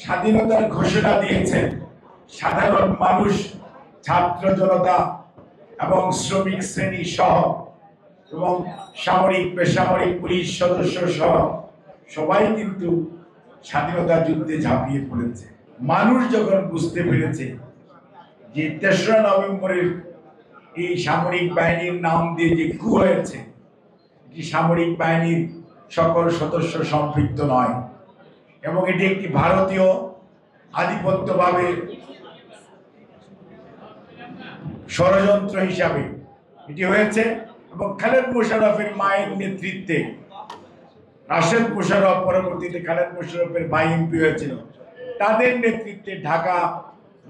স্বাধীনতার ঘোষণা দিয়েছেন সাধারণ মানুষ, ছাত্র জনতা এবং শ্রমিক শ্রেণী সহ এবং সামরিক বেসামরিক পুলিশ সদস্য সহ সবাই কিন্তু স্বাধীনতা যুদ্ধে ঝাঁপিয়ে পড়েছে। মানুষ যখন বুঝতে পেরেছে যে ৩রা নভেম্বরের এই সামরিক বাহিনীর নাম দিয়ে যে কু হয়েছে, এটি সামরিক বাহিনীর সকল সদস্য সম্পৃক্ত নয় এবং এটি একটি ভারতীয় আধিপত্যভাবে ষড়যন্ত্র হিসাবে এটি হয়েছে এবং খালেদ মোশাররফের মায়ের নেতৃত্বে রাশেদ মোশাররফ, পরবর্তীতে খালেদ মোশাররফের ভাই এমপি হয়েছিল, তাদের নেতৃত্বে ঢাকা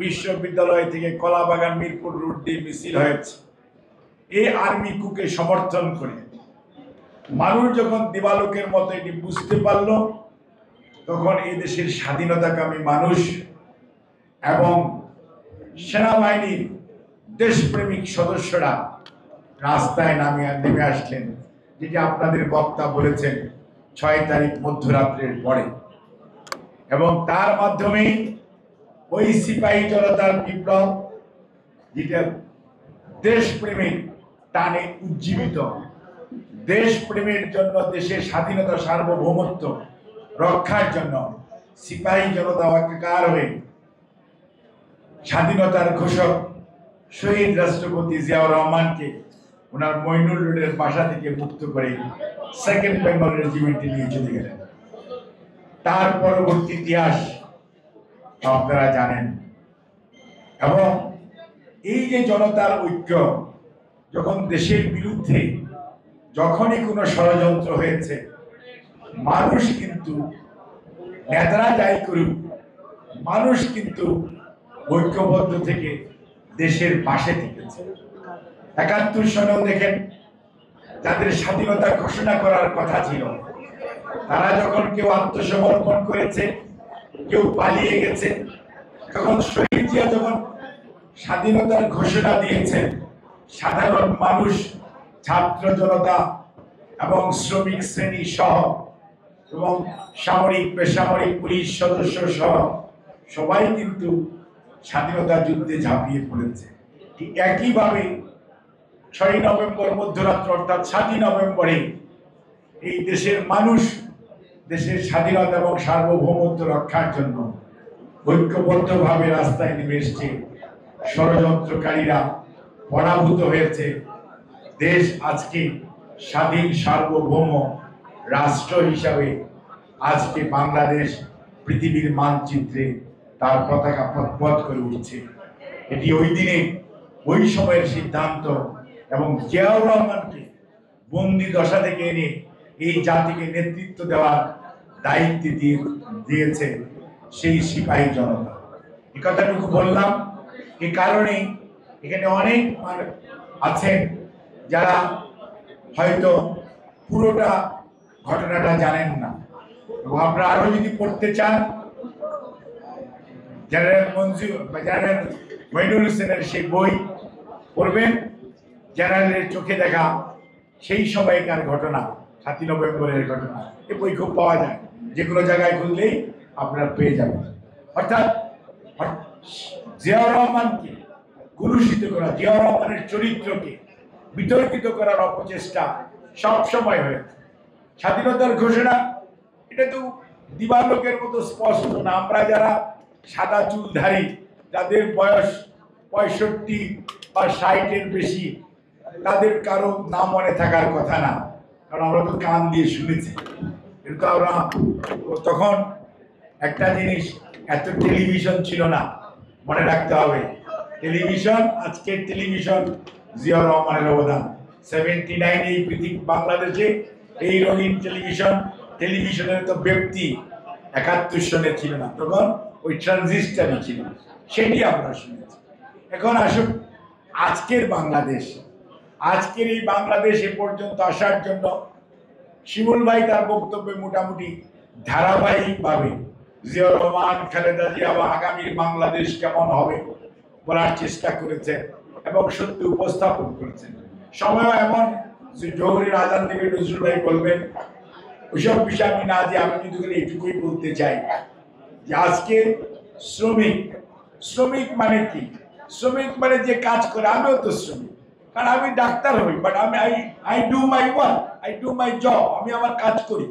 বিশ্ববিদ্যালয় থেকে কলাবাগান মিরপুর রুট দিয়ে মিছিল হয়েছে। এই আর্মি কুকে সমর্থন করে মানুষ যখন দিবালোকের মতো এটি বুঝতে পারল, তখন এই দেশের স্বাধীনতাকামী মানুষ এবং সেনাবাহিনীর দেশপ্রেমিক সদস্যরা রাস্তায় নেমে আসলেন, যেটি আপনাদের বক্তা বলেছেন ৬ তারিখ মধ্যরাত্রের পরে, এবং তার মাধ্যমে ওই সিপাহী জনতার বিপ্লব, যেটা দেশপ্রেমের টানে উজ্জীবিত, দেশপ্রেমের জন্য, দেশের স্বাধীনতা সার্বভৌমত্ব রক্ষার জন্য সিপাহী জনতা একাকার হয়ে স্বাধীনতার ঘোষক শহীদ রাষ্ট্রপতি জিয়াউর রহমানকে ওনার মইনুল রোডের বাসা থেকে মুক্ত করে সেকেন্ড বেঙ্গল রেজিমেন্টে নিয়ে চলে গেলেন। তার পরবর্তী ইতিহাস আপনারা জানেন। এবং এই যে জনতার ঐক্য, যখন দেশের বিরুদ্ধে যখনই কোনো ষড়যন্ত্র হয়েছে, মানুষ কিন্তু, নেতারা যাই করুক, মানুষ কিন্তু ঐক্যবদ্ধ থেকে দেশের পাশে থেকেছে। ৭১ সনেও দেখেন, যাদের স্বাধীনতা ঘোষণা করার কথা ছিল, তারা যখন কেউ আত্মসমর্পণ করেছে, কেউ পালিয়ে গেছে, তখন শহীদ জিয়া যখন স্বাধীনতার ঘোষণা দিয়েছেন, সাধারণ মানুষ, ছাত্র জনতা এবং শ্রমিক শ্রেণী সহ এবং সামরিক বেসামরিক পুলিশ সদস্য সহ সবাই কিন্তু স্বাধীনতা যুদ্ধে ঝাঁপিয়ে পড়েছে। ঠিক একইভাবে ৬ নভেম্বর মধ্যরাত্র অর্থাৎ ৭ই নভেম্বরে এই দেশের মানুষ দেশের স্বাধীনতা এবং সার্বভৌমত্ব রক্ষার জন্য ঐক্যবদ্ধভাবে রাস্তায় নেমে এসছে। ষড়যন্ত্রকারীরা পরাভূত হয়েছে। দেশ আজকে স্বাধীন সার্বভৌম রাষ্ট্র হিসাবে আজকে বাংলাদেশ পৃথিবীর মানচিত্রে তার পতাকা পথ করে উঠছে। এটি ওই দিনে, ওই সময়ের সিদ্ধান্ত এবং জিয়াউর রহমানকে বন্দি দশা থেকে এনে এই জাতিকে নেতৃত্ব দেওয়ার দায়িত্ব দিয়েছে সেই সিপাহী জনতা। এই কথাটুকু বললাম এই কারণে, এখানে অনেক আছেন যারা হয়তো পুরোটা ঘটনাটা জানেন না, এবং আপনারা আরো যদি পড়তে চান, জেনারেল মইনুল হোসেনের সেই বই পড়বেন, জেনারেলের চোখে দেখা সেই সময়কার ঘটনা, ৭ই নভেম্বরের ঘটনা। এই বই খুব পাওয়া যায়, যে কোনো জায়গায় খুঁজলেই আপনারা পেয়ে যাবেন। অর্থাৎ জিয়াউর রহমানকে কুলুষিত করা, জিয়াউর রহমানের চরিত্রকে বিতর্কিত করার অপচেষ্টা সবসময় হয়েছে। স্বাধীনতার ঘোষণা, এটা তো দিবালোকের মতো স্পষ্ট না। আমরা যারা সাদা চুলধারী, যাদের বয়স ৬৫ বা ৬০-এর বেশি, তাদের কারো নাম মনে থাকার কথা না, কারণ আমরা তো কান দিয়ে শুনেছি। কিন্তু আমরা তখন একটা জিনিস, এত টেলিভিশন ছিল না, মনে রাখতে হবে। টেলিভিশন, আজকের টেলিভিশন জিয়াউর রহমানের অবদান। 79 এই পৃথিবী বাংলাদেশে এই রঙিন টেলিভিশনের তো ব্যক্তি ৭১ সনে ছিল না, তখন ওই ট্রানজিস্টারই ছিল, সেটি আমরা শুনেছি। এখন আসুন আজকের বাংলাদেশ, আজকের এই বাংলাদেশ এ পর্যন্ত আসার জন্য শিমুল ভাই তার বক্তব্যে মোটামুটি ধারাবাহিকভাবে জিয়াউর রহমান, খালেদা জিয়া বা আগামীর বাংলাদেশ কেমন হবে বলার চেষ্টা করেছেন এবং সত্যি উপস্থাপন করেছেন। সময় এমন যে জোহরের আজান থেকে নজরুল ভাই বলবেন, ওইসব বিষয় আমি না যে, আমি কিন্তু এটুকুই বলতে চাই যে আজকে শ্রমিক, শ্রমিক মানে কি? শ্রমিক মানে যে কাজ করে, আমিও তো শ্রমিক, কারণ আমি ডাক্তার হই, বাট আমি I do my work, I do my job, আমি আমার কাজ করি।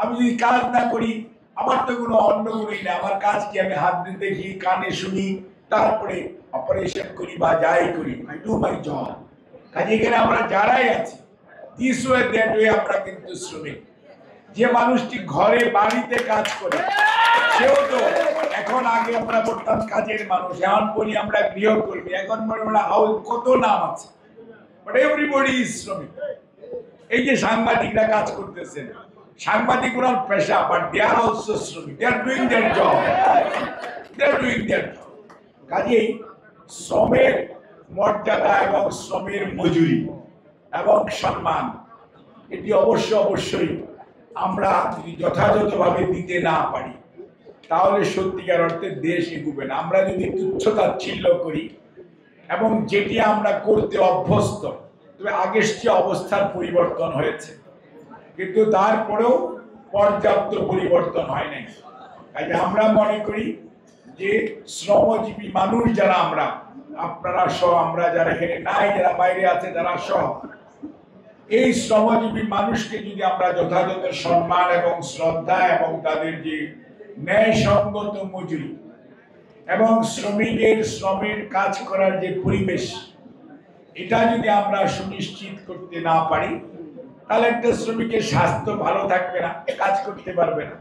আমি যদি কাজ না করি, আমার তো কোনো অন্য গুণই না। আমার কাজ কি? আমি হাত দিয়ে দেখি, কানে শুনি, তারপরে অপারেশন করি বা যাই করি, আই ডু মাই জব। কাজে এখানে আমরা যারাই আছি, দিস ওয়ে দ্যাট ওয়ে, আমরা কিন্তু শ্রমিক। যে মানুষটি ঘরে বাড়িতে কাজ করে সেও তো, এখন আগে আমরা বলতাম কাজের মানুষ, এখন বলি আমরা গৃহকর্মী, এখন বলি আমরা হাউস, কত নাম আছে, বাট এভরিবডি ইজ শ্রমিক। এই যে সাংবাদিকরা কাজ করতেছেন, সাংবাদিক ওনার পেশা, বাট দে আর অলসো শ্রমিক, they are doing their job, they are doing their job. কাজেই শ্রমের মর্যাদা এবং শ্রমের মজুরি এবং সম্মান, এটি অবশ্যই আমরা যদি যথাযথভাবে দিতে না পারি, তাহলে সত্যিকার অর্থে দেশ এগুবে না। আমরা যদি তুচ্ছতাচ্ছিল্য করি এবং যেটি আমরা করতে অভ্যস্ত, তবে আগের যে অবস্থার পরিবর্তন হয়েছে, কিন্তু তারপরেও পর্যাপ্ত পরিবর্তন হয় নাই। কাজে আমরা মনে করি যে শ্রমজীবী মানুষ যারা আমরা, আপনারা সহ, আমরা যারা এখানে নাই, যারা বাইরে আছে তারা সহ, এই শ্রমজীবী মানুষকে যদি আমরা যথাযথ সম্মান এবং শ্রদ্ধা এবং তাদের যে ন্যায়সঙ্গত মজুরি এবং শ্রমিকের শ্রমের কাজ করার যে পরিবেশ, এটা যদি আমরা সুনিশ্চিত করতে না পারি, তাহলে একটা শ্রমিকের স্বাস্থ্য ভালো থাকবে না, কাজ করতে পারবে না।